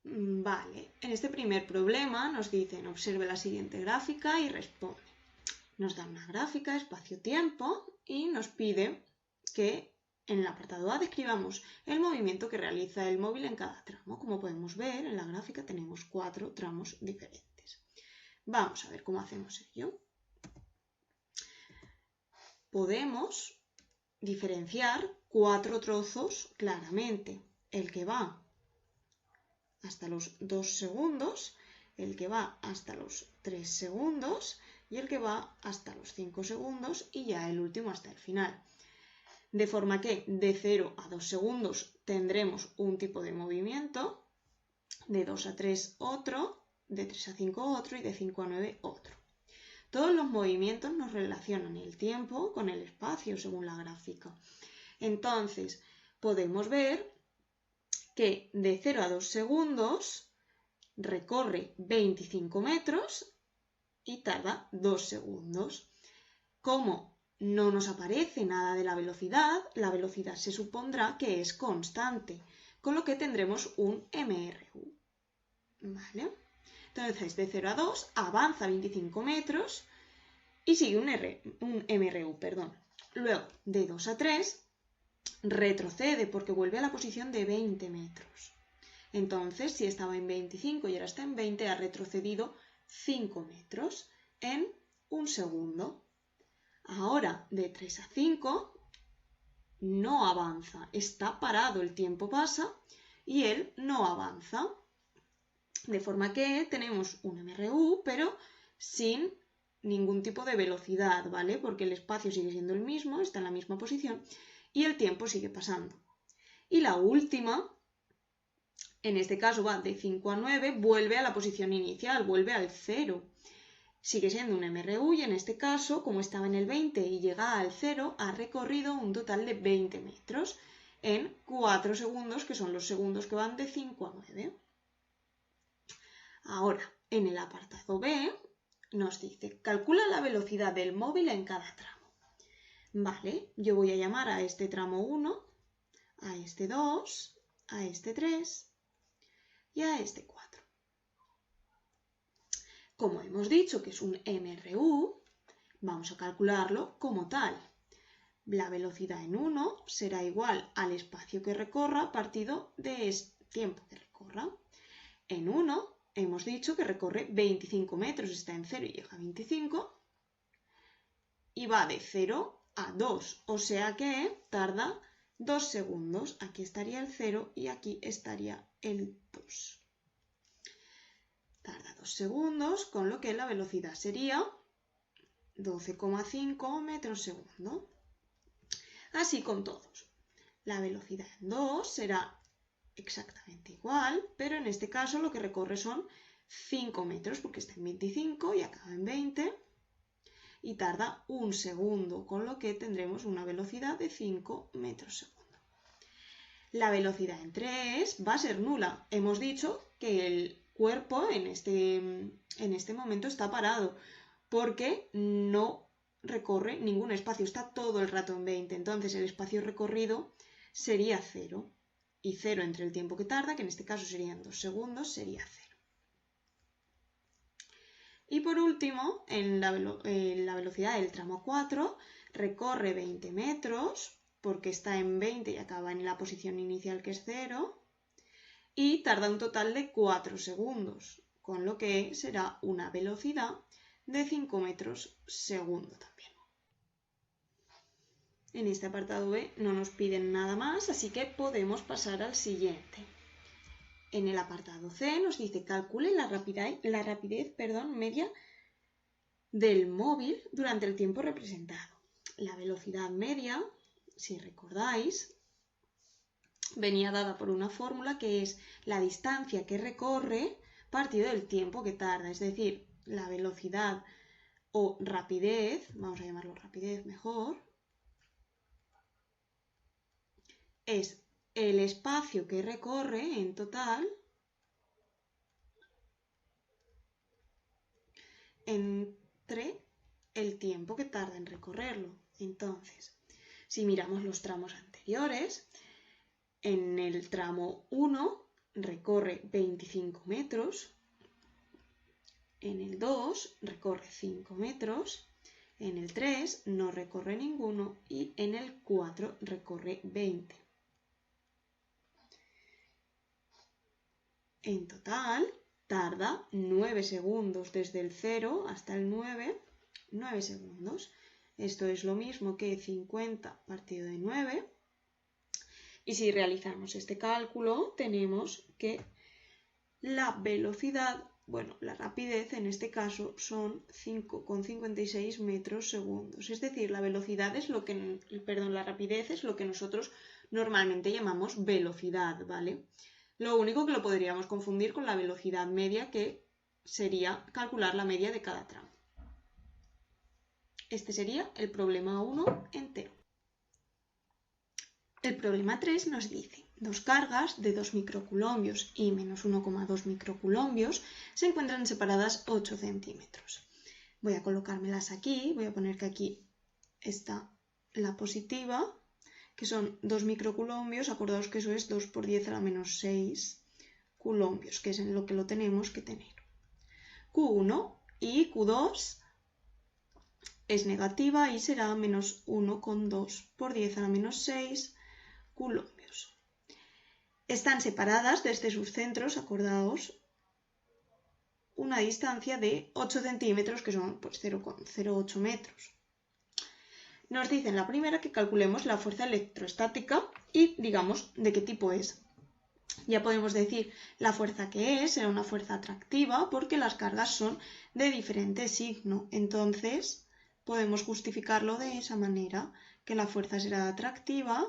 Vale, en este primer problema nos dicen observe la siguiente gráfica y responde. Nos da una gráfica espacio-tiempo y nos pide que en el apartado A describamos el movimiento que realiza el móvil en cada tramo. Como podemos ver, en la gráfica tenemos 4 tramos diferentes. Vamos a ver cómo hacemos ello. Podemos diferenciar 4 trozos claramente. El que va hasta los 2 segundos, el que va hasta los 3 segundos y el que va hasta los 5 segundos y ya el último hasta el final. De forma que de 0 a 2 segundos tendremos un tipo de movimiento, de 2 a 3 otro, de 3 a 5 otro y de 5 a 9 otro. Todos los movimientos nos relacionan el tiempo con el espacio según la gráfica. Entonces, podemos ver que de 0 a 2 segundos recorre 25 metros y tarda 2 segundos. Como no nos aparece nada de la velocidad se supondrá que es constante, con lo que tendremos un MRU. ¿Vale? Entonces, de 0 a 2 avanza 25 metros y sigue un MRU. Luego, de 2 a 3 retrocede porque vuelve a la posición de 20 metros. Entonces, si estaba en 25 y ahora está en 20, ha retrocedido 5 metros en un segundo. Ahora, de 3 a 5, no avanza, está parado, el tiempo pasa y él no avanza. De forma que tenemos un MRU, pero sin ningún tipo de velocidad, ¿vale? Porque el espacio sigue siendo el mismo, está en la misma posición y el tiempo sigue pasando. Y la última, en este caso va de 5 a 9, vuelve a la posición inicial, vuelve al 0. Sigue siendo un MRU y en este caso, como estaba en el 20 y llega al 0, ha recorrido un total de 20 metros en 4 segundos, que son los segundos que van de 5 a 9. Ahora, en el apartado B, nos dice, calcula la velocidad del móvil en cada tramo. Vale, yo voy a llamar a este tramo 1, a este 2, a este 3 y a este 4. Como hemos dicho que es un MRU, vamos a calcularlo como tal. La velocidad en 1 será igual al espacio que recorra partido del tiempo que recorra. En 1 hemos dicho que recorre 25 metros, está en 0 y llega a 25, y va de 0 a 2, o sea que tarda 2 segundos. Aquí estaría el 0 y aquí estaría el 2. Tarda 2 segundos, con lo que la velocidad sería 12,5 metros segundo. Así con todos. La velocidad en 2 será exactamente igual, pero en este caso lo que recorre son 5 metros, porque está en 25 y acaba en 20, y tarda un segundo, con lo que tendremos una velocidad de 5 metros segundo. La velocidad en 3 va a ser nula. Hemos dicho que el cuerpo en este momento está parado, porque no recorre ningún espacio, está todo el rato en 20, entonces el espacio recorrido sería 0. Y 0 entre el tiempo que tarda, que en este caso serían 2 segundos, sería 0. Y por último, en la velocidad del tramo 4 recorre 20 metros, porque está en 20 y acaba en la posición inicial que es 0, y tarda un total de 4 segundos, con lo que será una velocidad de 5 metros segundo también. En este apartado B no nos piden nada más, así que podemos pasar al siguiente. En el apartado C nos dice calcule la rapidez media del móvil durante el tiempo representado. La velocidad media, si recordáis, venía dada por una fórmula que es la distancia que recorre partido del tiempo que tarda, es decir, la velocidad o rapidez, vamos a llamarlo rapidez mejor, es el espacio que recorre en total entre el tiempo que tarda en recorrerlo. Entonces, si miramos los tramos anteriores, en el tramo 1 recorre 25 metros, en el 2 recorre 5 metros, en el 3 no recorre ninguno y en el 4 recorre 20. En total tarda 9 segundos desde el 0 hasta el 9, 9 segundos. Esto es lo mismo que 50 partido de 9. Y si realizamos este cálculo, tenemos que la velocidad, bueno, la rapidez en este caso son 5,56 metros segundos. Es decir, la velocidad es lo que, la rapidez es lo que nosotros normalmente llamamos velocidad, ¿vale? Lo único que lo podríamos confundir con la velocidad media, que sería calcular la media de cada tramo. Este sería el problema 1 entero. El problema 3 nos dice, dos cargas de 2 microculombios y menos 1,2 microculombios se encuentran separadas 8 centímetros. Voy a colocármelas aquí, voy a poner que aquí está la positiva, que son 2 microculombios, acordaos que eso es 2 por 10 a la menos 6 culombios, que es en lo que lo tenemos que tener. Q1 y Q2 es negativa y será menos 1,2 por 10 a la menos 6 culombios. Están separadas desde sus centros, acordaos, una distancia de 8 centímetros, que son pues 0,08 metros. Nos dicen la primera que calculemos la fuerza electrostática y digamos de qué tipo es. Ya podemos decir la fuerza que es, será una fuerza atractiva porque las cargas son de diferente signo. Entonces podemos justificarlo de esa manera, que la fuerza será atractiva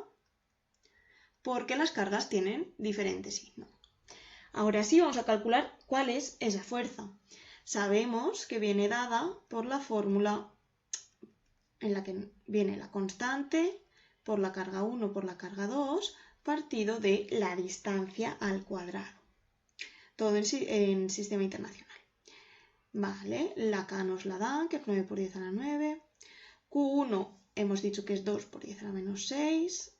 porque las cargas tienen diferente signo. Ahora sí vamos a calcular cuál es esa fuerza. Sabemos que viene dada por la fórmula en la que viene la constante por la carga 1 por la carga 2 partido de la distancia al cuadrado. Todo en sistema internacional. Vale, la K nos la dan, que es 9 por 10 a la 9. Q1 hemos dicho que es 2 por 10 a la menos 6.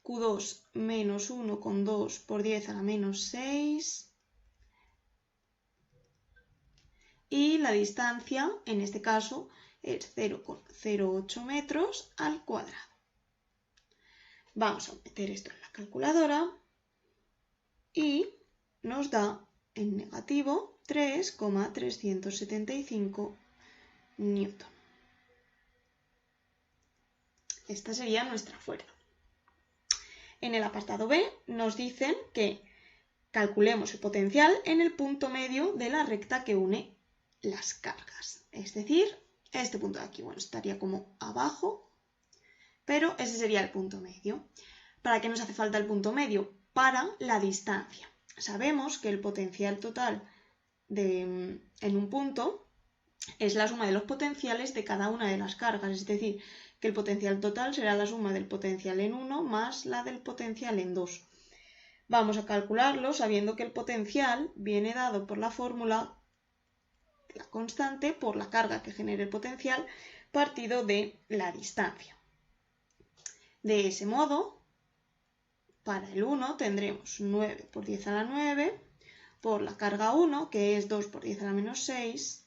Q2 menos 1,2 por 10 a la menos 6. Y la distancia, en este caso, es 0,08 metros al cuadrado. Vamos a meter esto en la calculadora y nos da en negativo 3,375 newton. Esta sería nuestra fuerza. En el apartado B nos dicen que calculemos el potencial en el punto medio de la recta que une las cargas. Es decir, este punto de aquí, bueno, estaría como abajo, pero ese sería el punto medio. ¿Para qué nos hace falta el punto medio? Para la distancia. Sabemos que el potencial total en un punto es la suma de los potenciales de cada una de las cargas, es decir, que el potencial total será la suma del potencial en 1 más la del potencial en 2. Vamos a calcularlo sabiendo que el potencial viene dado por la fórmula, la constante, por la carga que genera el potencial, partido de la distancia. De ese modo, para el 1 tendremos 9 por 10 a la 9 por la carga 1, que es 2 por 10 a la menos 6,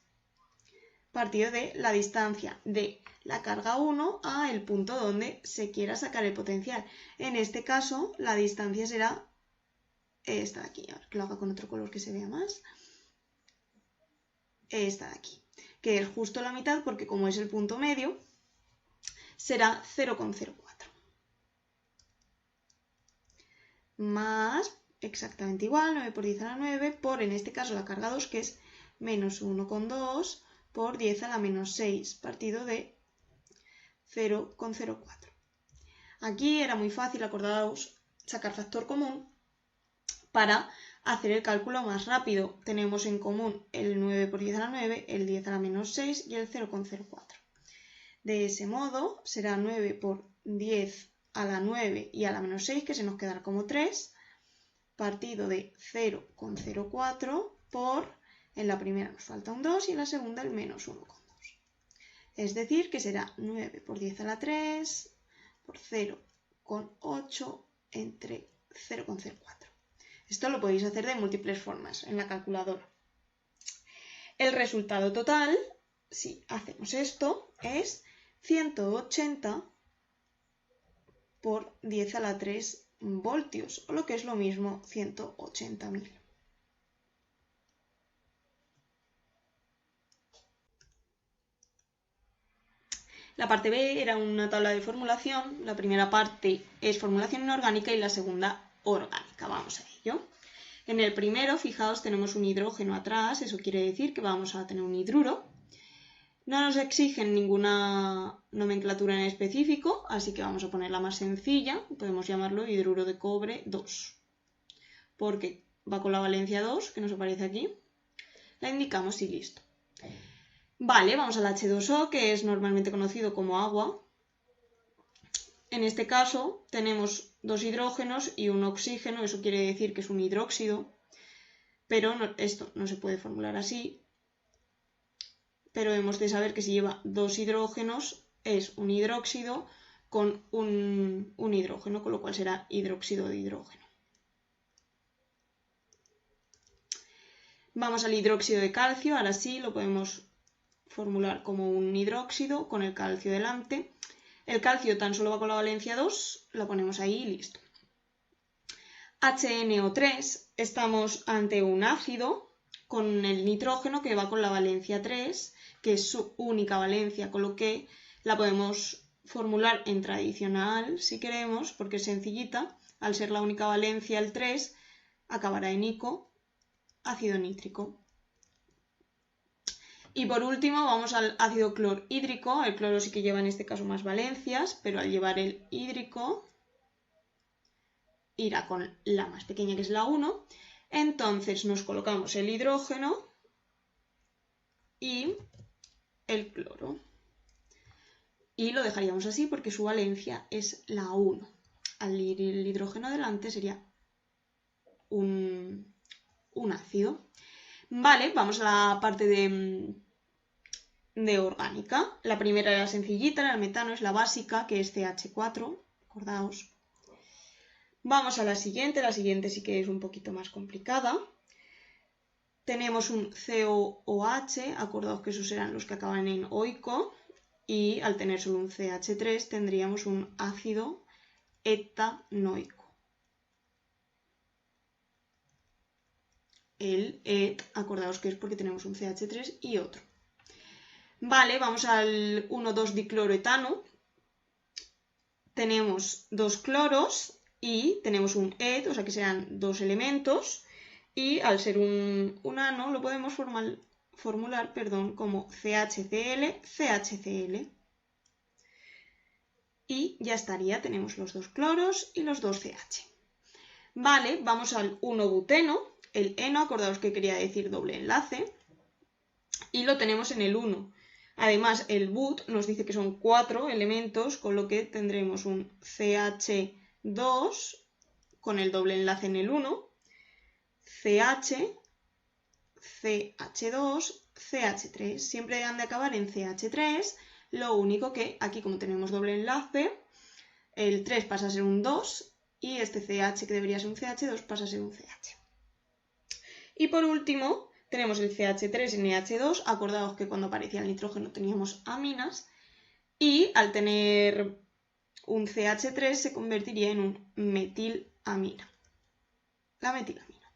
partido de la distancia de la carga 1 a el punto donde se quiera sacar el potencial. En este caso, la distancia será esta de aquí. Ahora que lo haga con otro color que se vea más. Esta de aquí, que es justo la mitad porque como es el punto medio, será 0,04. Más, exactamente igual, 9 por 10 a la 9, por en este caso la carga 2, que es menos 1,2 por 10 a la menos 6, partido de 0,04. Aquí era muy fácil, acordaos, sacar factor común para hacer el cálculo más rápido. Tenemos en común el 9 por 10 a la 9, el 10 a la menos 6 y el 0,04. De ese modo será 9 por 10 a la 9 y a la menos 6, que se nos quedará como 3, partido de 0,04 por, en la primera nos falta un 2 y en la segunda el menos 1,2. Es decir, que será 9 por 10 a la 3 por 0,8 entre 0,04. Esto lo podéis hacer de múltiples formas en la calculadora. El resultado total, si hacemos esto, es 180 por 10 a la 3 voltios, o lo que es lo mismo, 180.000. La parte B era una tabla de formulación. La primera parte es formulación inorgánica y la segunda orgánica. Vamos a ello. En el primero, fijaos, tenemos un hidrógeno atrás. Eso quiere decir que vamos a tener un hidruro. No nos exigen ninguna nomenclatura en específico, así que vamos a poner la más sencilla. Podemos llamarlo hidruro de cobre 2, porque va con la valencia 2, que nos aparece aquí. La indicamos y listo. Vale, vamos al H2O, que es normalmente conocido como agua. En este caso tenemos dos hidrógenos y un oxígeno, eso quiere decir que es un hidróxido, pero esto no se puede formular así. Pero hemos de saber que si lleva dos hidrógenos es un hidróxido con un hidrógeno, con lo cual será hidróxido de hidrógeno. Vamos al hidróxido de calcio, ahora sí lo podemos formular como un hidróxido con el calcio delante. El calcio tan solo va con la valencia 2, lo ponemos ahí y listo. HNO3, estamos ante un ácido con el nitrógeno que va con la valencia 3, que es su única valencia, con lo que la podemos formular en tradicional si queremos, porque es sencillita. Al ser la única valencia el 3, acabará en ico, ácido nítrico. Y por último vamos al ácido clorhídrico. El cloro sí que lleva en este caso más valencias, pero al llevar el hídrico irá con la más pequeña, que es la 1. Entonces nos colocamos el hidrógeno y el cloro. Y lo dejaríamos así porque su valencia es la 1. Al ir el hidrógeno delante sería un ácido. Vale, vamos a la parte de orgánica. La primera era sencillita, era el metano, es la básica, que es CH4, acordaos. Vamos a la siguiente sí que es un poquito más complicada. Tenemos un COOH, acordaos que esos eran los que acaban en oico, y al tener solo un CH3 tendríamos un ácido etanoico. El et, acordaos que es porque tenemos un CH3 y otro. Vale, vamos al 1,2-dicloroetano. Tenemos dos cloros y tenemos un et, o sea que serán dos elementos. Y al ser un ano lo podemos formular como CHCl, CHCl. Y ya estaría, tenemos los dos cloros y los dos CH. Vale, vamos al 1-buteno. El eno, acordaos que quería decir doble enlace. Y lo tenemos en el 1. Además, el but nos dice que son 4 elementos, con lo que tendremos un CH2 con el doble enlace en el 1, CH, CH2, CH3. Siempre han de acabar en CH3, lo único que aquí, como tenemos doble enlace, el 3 pasa a ser un 2 y este CH, que debería ser un CH2, pasa a ser un CH. Y por último, tenemos el CH3NH2, acordaos que cuando aparecía el nitrógeno teníamos aminas, y al tener un CH3 se convertiría en un metilamina, la metilamina.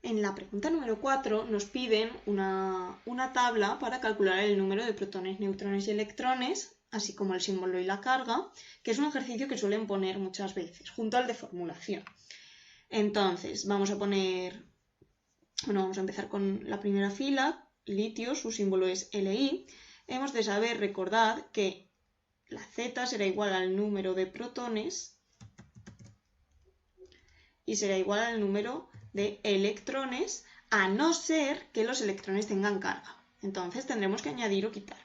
En la pregunta número 4 nos piden una tabla para calcular el número de protones, neutrones y electrones, así como el símbolo y la carga, que es un ejercicio que suelen poner muchas veces, junto al de formulación. Entonces, vamos a empezar con la primera fila, litio, su símbolo es Li. Hemos de saber, recordad, que la Z será igual al número de protones y será igual al número de electrones, a no ser que los electrones tengan carga. Entonces tendremos que añadir o quitar.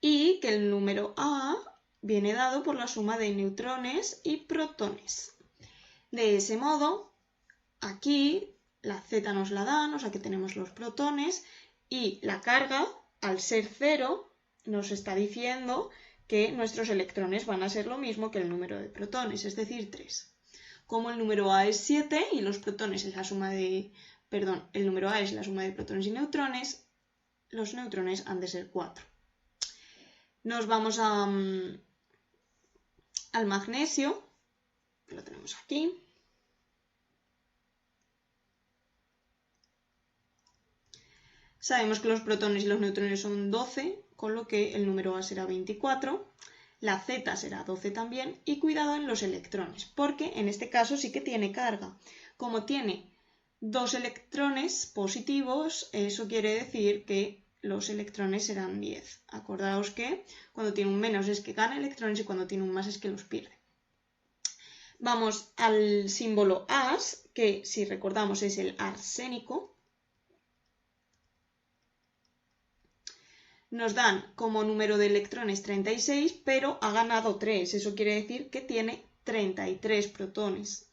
Y que el número A viene dado por la suma de neutrones y protones. De ese modo, aquí la Z nos la dan, o sea que tenemos los protones, y la carga, al ser 0, nos está diciendo que nuestros electrones van a ser lo mismo que el número de protones, es decir, 3. Como el número A es 7 y los protones es la suma de... Perdón, el número A es la suma de protones y neutrones, los neutrones han de ser 4. Nos vamos al magnesio, que lo tenemos aquí. Sabemos que los protones y los neutrones son 12, con lo que el número A será 24. La Z será 12 también. Y cuidado en los electrones, porque en este caso sí que tiene carga. Como tiene 2 electrones positivos, eso quiere decir que los electrones serán 10. Acordaos que cuando tiene un menos es que gana electrones y cuando tiene un más es que los pierde. Vamos al símbolo As, que si recordamos es el arsénico. Nos dan como número de electrones 36, pero ha ganado 3. Eso quiere decir que tiene 33 protones.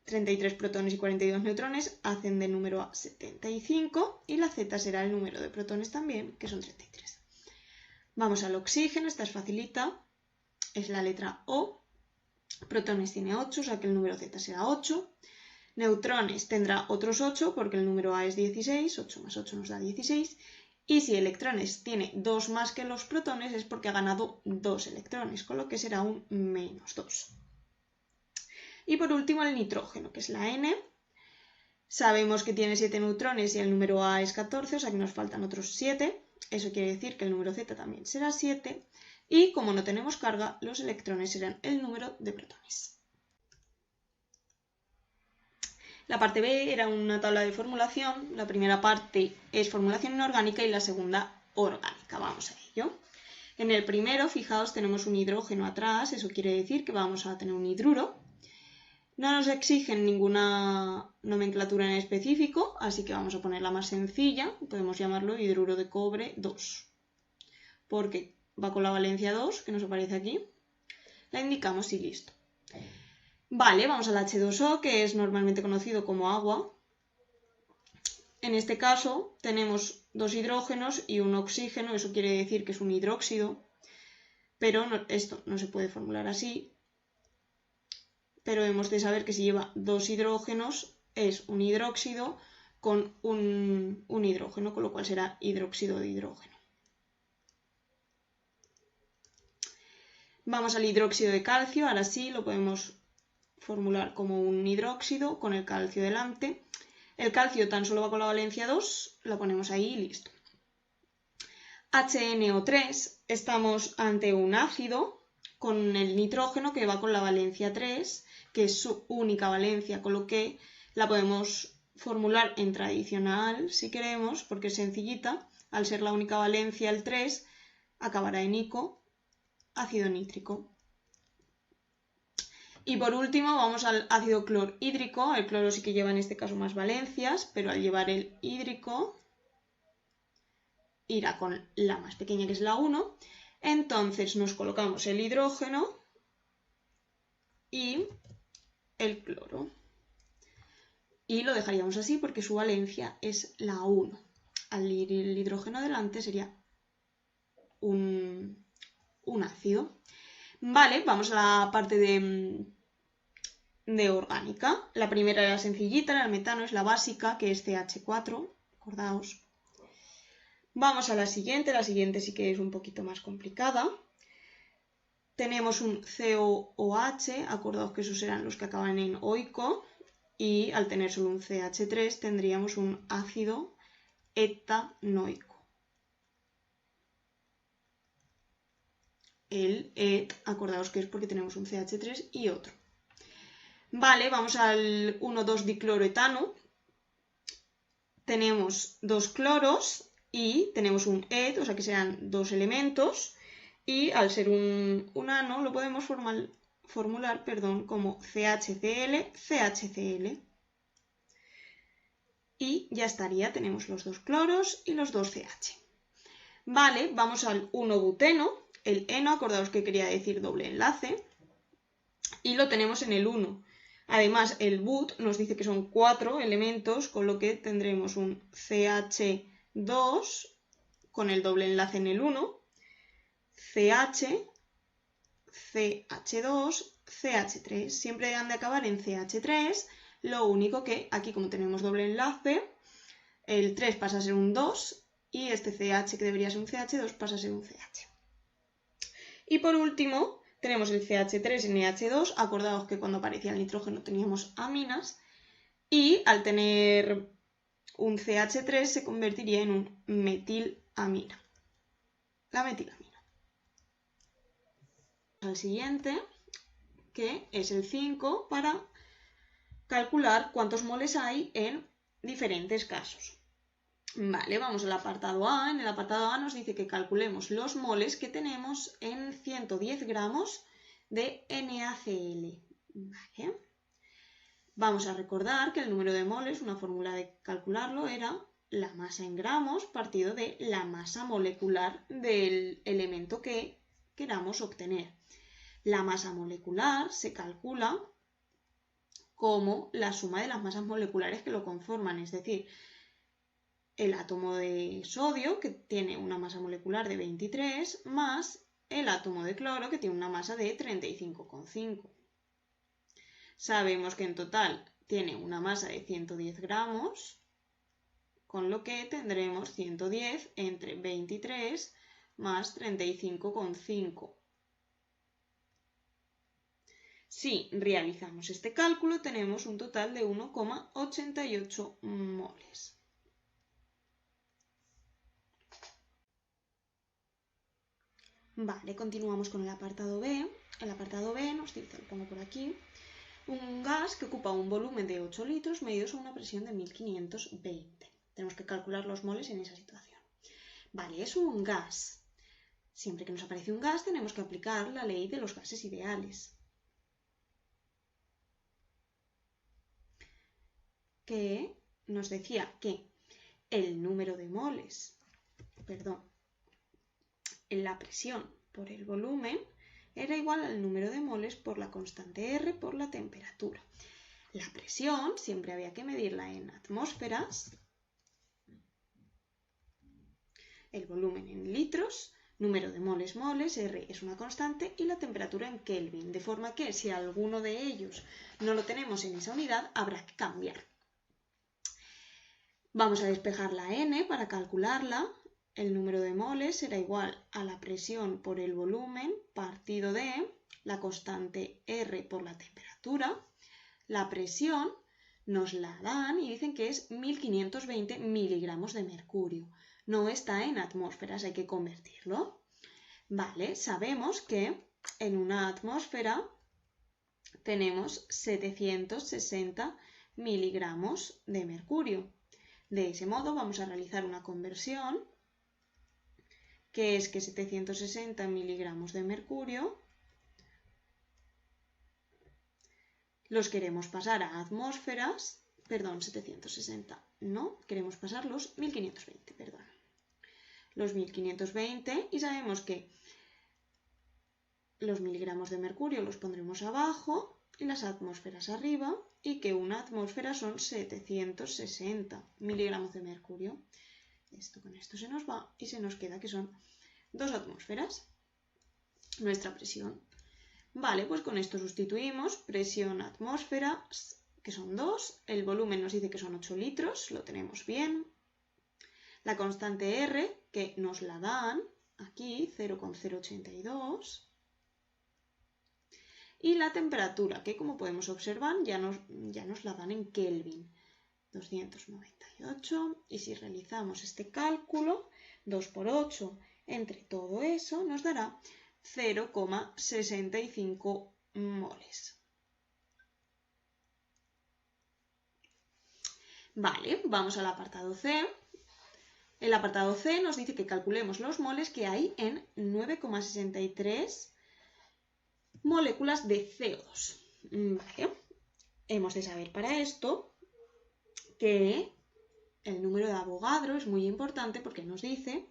33 protones y 42 neutrones hacen de número A 75 y la Z será el número de protones también, que son 33. Vamos al oxígeno, esta es facilita, es la letra O. Protones tiene 8, o sea que el número Z será 8. Neutrones tendrá otros 8 porque el número A es 16, 8 más 8 nos da 16. Y si electrones tiene 2 más que los protones es porque ha ganado 2 electrones, con lo que será un menos 2. Y por último el nitrógeno, que es la N. Sabemos que tiene 7 neutrones y el número A es 14, o sea que nos faltan otros 7. Eso quiere decir que el número Z también será 7. Y como no tenemos carga, los electrones serán el número de protones. La parte B era una tabla de formulación. La primera parte es formulación inorgánica y la segunda orgánica. Vamos a ello. En el primero, fijaos, tenemos un hidrógeno atrás. Eso quiere decir que vamos a tener un hidruro. No nos exigen ninguna nomenclatura en específico, así que vamos a poner la más sencilla. Podemos llamarlo hidruro de cobre 2, porque va con la valencia 2, que nos aparece aquí. La indicamos y listo. Vale, vamos al H2O, que es normalmente conocido como agua. En este caso tenemos 2 hidrógenos y un oxígeno, eso quiere decir que es un hidróxido, pero esto no se puede formular así. Pero hemos de saber que si lleva 2 hidrógenos es un hidróxido con un hidrógeno, con lo cual será hidróxido de hidrógeno. Vamos al hidróxido de calcio, ahora sí lo podemos formular como un hidróxido con el calcio delante. El calcio tan solo va con la valencia 2, lo ponemos ahí y listo. HNO3, estamos ante un ácido con el nitrógeno que va con la valencia 3, que es su única valencia, con lo que la podemos formular en tradicional si queremos, porque es sencillita. Al ser la única valencia el 3, acabará en ico, ácido nítrico. Y por último vamos al ácido clorhídrico. El cloro sí que lleva en este caso más valencias, pero al llevar el hídrico irá con la más pequeña, que es la 1. Entonces nos colocamos el hidrógeno y el cloro. Y lo dejaríamos así porque su valencia es la 1. Al ir el hidrógeno delante sería un ácido. Vale, vamos a la parte de orgánica. La primera era sencillita, era el metano, es la básica, que es CH4, acordaos. Vamos a la siguiente sí que es un poquito más complicada. Tenemos un COOH, acordaos que esos eran los que acaban en oico, y al tener solo un CH3 tendríamos un ácido etanoico. El et, acordaos que es porque tenemos un CH3 y otro. Vale, vamos al 1,2-dicloroetano. Tenemos 2 cloros y tenemos un et, o sea que serán 2 elementos. Y al ser un ano lo podemos formular como CHCl, CHCl. Y ya estaría, tenemos los 2 cloros y los 2 CH. Vale, vamos al 1-buteno. El eno, acordaos que quería decir doble enlace. Y lo tenemos en el 1. Además, el but nos dice que son 4 elementos, con lo que tendremos un CH2 con el doble enlace en el 1 CH, CH2, CH3. Siempre han de acabar en CH3, lo único que aquí como tenemos doble enlace, el 3 pasa a ser un 2 y este CH que debería ser un CH2 pasa a ser un CH. Y por último tenemos el CH3NH2, acordaos que cuando aparecía el nitrógeno teníamos aminas y al tener un CH3 se convertiría en un metilamina. La metilamina. Al siguiente, que es el 5, para calcular cuántos moles hay en diferentes casos. Vale, vamos al apartado A. En el apartado A nos dice que calculemos los moles que tenemos en 110 gramos de NaCl. Vale. Vamos a recordar que el número de moles, una fórmula de calcularlo era la masa en gramos partido de la masa molecular del elemento que queramos obtener. La masa molecular se calcula como la suma de las masas moleculares que lo conforman, es decir, el átomo de sodio, que tiene una masa molecular de 23, más el átomo de cloro, que tiene una masa de 35,5. Sabemos que en total tiene una masa de 110 gramos, con lo que tendremos 110 entre 23 más 35,5. Si realizamos este cálculo, tenemos un total de 1,88 moles. Vale, continuamos con el apartado B. El apartado B nos dice, lo pongo por aquí, un gas que ocupa un volumen de 8 litros medidos a una presión de 1520. Tenemos que calcular los moles en esa situación. Vale, es un gas. Siempre que nos aparece un gas tenemos que aplicar la ley de los gases ideales, que nos decía que el número de moles, la presión por el volumen era igual al número de moles por la constante R por la temperatura. La presión siempre había que medirla en atmósferas, el volumen en litros, número de moles, R es una constante y la temperatura en Kelvin, de forma que si alguno de ellos no lo tenemos en esa unidad habrá que cambiar. Vamos a despejar la N para calcularla. El número de moles será igual a la presión por el volumen partido de la constante R por la temperatura. La presión nos la dan y dicen que es 1520 miligramos de mercurio. No está en atmósferas, hay que convertirlo. Vale, sabemos que en una atmósfera tenemos 760 miligramos de mercurio. De ese modo vamos a realizar una conversión, que es que 760 miligramos de mercurio los queremos pasar a atmósferas, 760, no, queremos pasar los 1520, los 1520 y sabemos que los miligramos de mercurio los pondremos abajo y las atmósferas arriba y que una atmósfera son 760 miligramos de mercurio. Esto con esto se nos va y se nos queda que son 2 atmósferas, nuestra presión. Vale, pues con esto sustituimos presión atmósfera, que son 2, el volumen nos dice que son 8 litros, lo tenemos bien. La constante R, que nos la dan aquí, 0,082. Y la temperatura, que como podemos observar ya nos la dan en Kelvin, 298. Y si realizamos este cálculo, 2 por 8 entre todo eso nos dará 0,65 moles. Vale, vamos al apartado C. El apartado C nos dice que calculemos los moles que hay en 9,63 moléculas de CO2. Vale. Hemos de saber para esto que el número de Avogadro es muy importante porque nos dice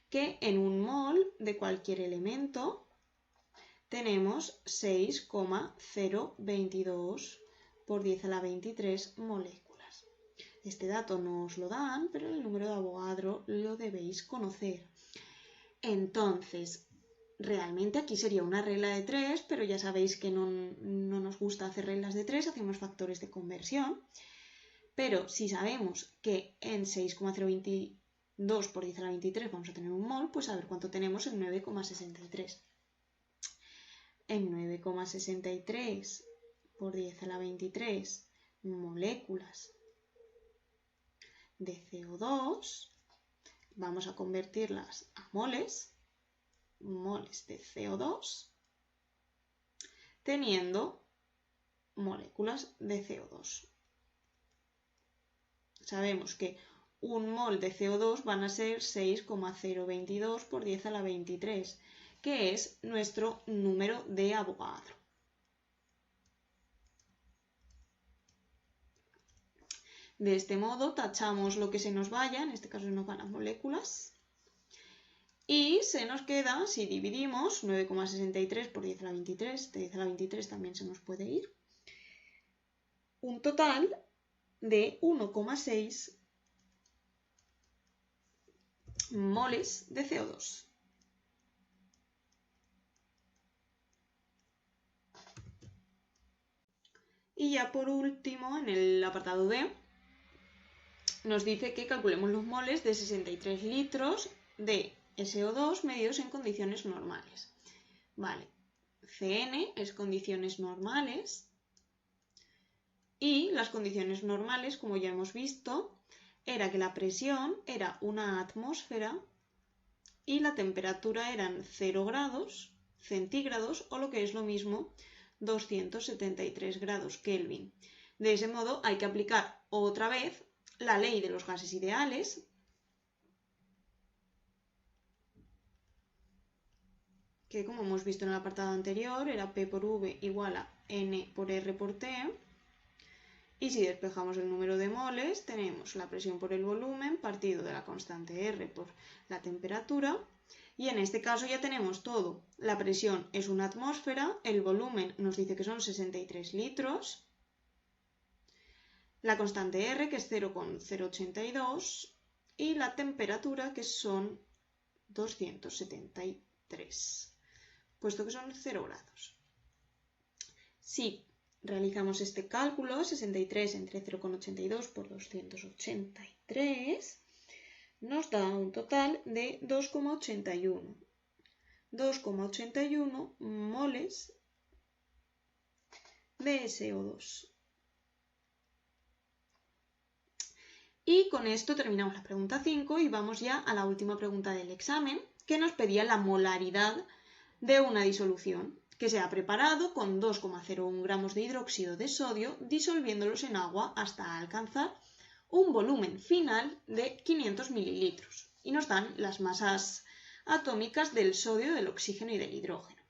que en un mol de cualquier elemento tenemos 6,022 por 10 a la 23 moléculas. Este dato nos lo dan, pero el número de Avogadro lo debéis conocer. Entonces, realmente aquí sería una regla de 3, pero ya sabéis que no nos gusta hacer reglas de 3, hacemos factores de conversión. Pero si sabemos que en 6,022 por 10 a la 23 vamos a tener un mol, pues a ver cuánto tenemos en 9,63. En 9,63 por 10 a la 23 moléculas de CO2, vamos a convertirlas a moles de CO2, teniendo moléculas de CO2. Sabemos que un mol de CO2 van a ser 6,022 por 10 a la 23, que es nuestro número de Avogadro. De este modo tachamos lo que se nos vaya, en este caso nos van las moléculas, y se nos queda, si dividimos 9,63 por 10 a la 23, de 10 a la 23 también se nos puede ir, un total de 1,6 moles de CO2. Y ya por último, en el apartado D, nos dice que calculemos los moles de 63 litros de SO2 medidos en condiciones normales. Vale, CN es condiciones normales y las condiciones normales, como ya hemos visto, era que la presión era una atmósfera y la temperatura eran 0 grados centígrados o lo que es lo mismo 273 grados Kelvin. De ese modo hay que aplicar otra vez la ley de los gases ideales, que como hemos visto en el apartado anterior era P por V igual a N por R por T, y si despejamos el número de moles tenemos la presión por el volumen partido de la constante R por la temperatura, y en este caso ya tenemos todo. La presión es una atmósfera, el volumen nos dice que son 63 litros, la constante R que es 0,082 y la temperatura que son 273, puesto que son 0 grados. Si realizamos este cálculo, 63 entre 0,82 por 283, nos da un total de 2,81. 2,81 moles de SO2. Y con esto terminamos la pregunta 5 y vamos ya a la última pregunta del examen, que nos pedía la molaridad de una disolución que se ha preparado con 2,01 gramos de hidróxido de sodio disolviéndolos en agua hasta alcanzar un volumen final de 500 mililitros. Y nos dan las masas atómicas del sodio, del oxígeno y del hidrógeno.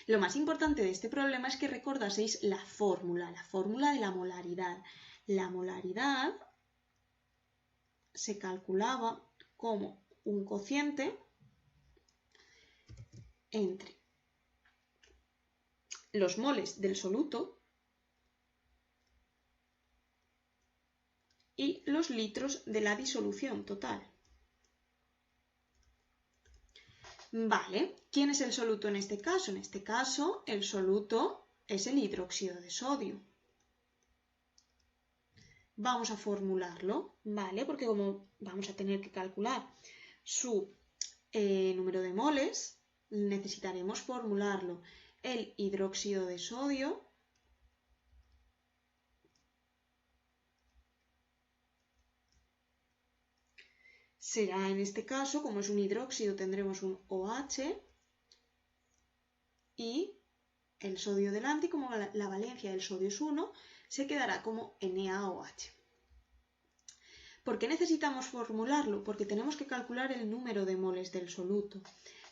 Lo más importante de este problema es que recordaseis la fórmula de la molaridad. La molaridad se calculaba como un cociente entre los moles del soluto y los litros de la disolución total. Vale, ¿quién es el soluto en este caso? En este caso, el soluto es el hidróxido de sodio. Vamos a formularlo, ¿vale? Porque como vamos a tener que calcular su número de moles, necesitaremos formularlo. El hidróxido de sodio será en este caso, como es un hidróxido, tendremos un OH y el sodio delante, y como la valencia del sodio es 1, se quedará como NaOH. ¿Por qué necesitamos formularlo? Porque tenemos que calcular el número de moles del soluto.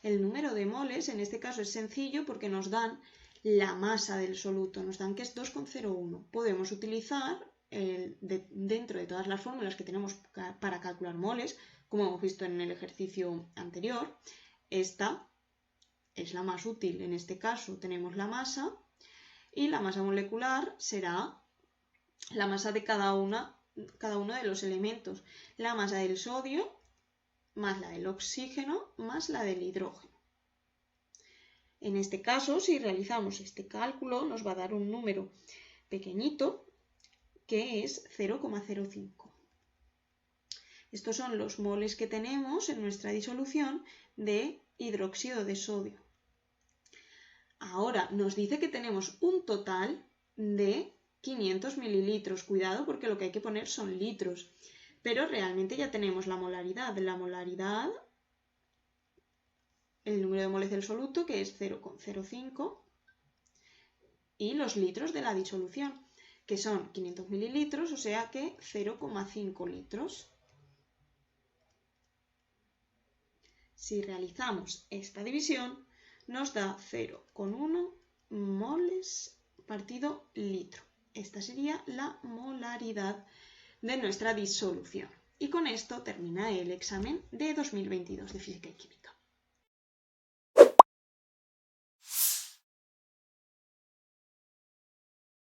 El número de moles en este caso es sencillo porque nos dan la masa del soluto, nos dan que es 2,01. Podemos utilizar dentro de todas las fórmulas que tenemos para calcular moles, como hemos visto en el ejercicio anterior, esta es la más útil. En este caso tenemos la masa y la masa molecular será la masa de cada uno de los elementos. La masa del sodio más la del oxígeno más la del hidrógeno. En este caso, si realizamos este cálculo, nos va a dar un número pequeñito que es 0,05. Estos son los moles que tenemos en nuestra disolución de hidróxido de sodio. Ahora nos dice que tenemos un total de 500 mililitros. Cuidado porque lo que hay que poner son litros. Pero realmente ya tenemos la molaridad. La molaridad, el número de moles del soluto, que es 0,05, y los litros de la disolución, que son 500 mililitros, o sea que 0,5 litros. Si realizamos esta división, nos da 0,1 moles partido litro. Esta sería la molaridad de nuestra disolución. Y con esto termina el examen de 2022 de Física y Química.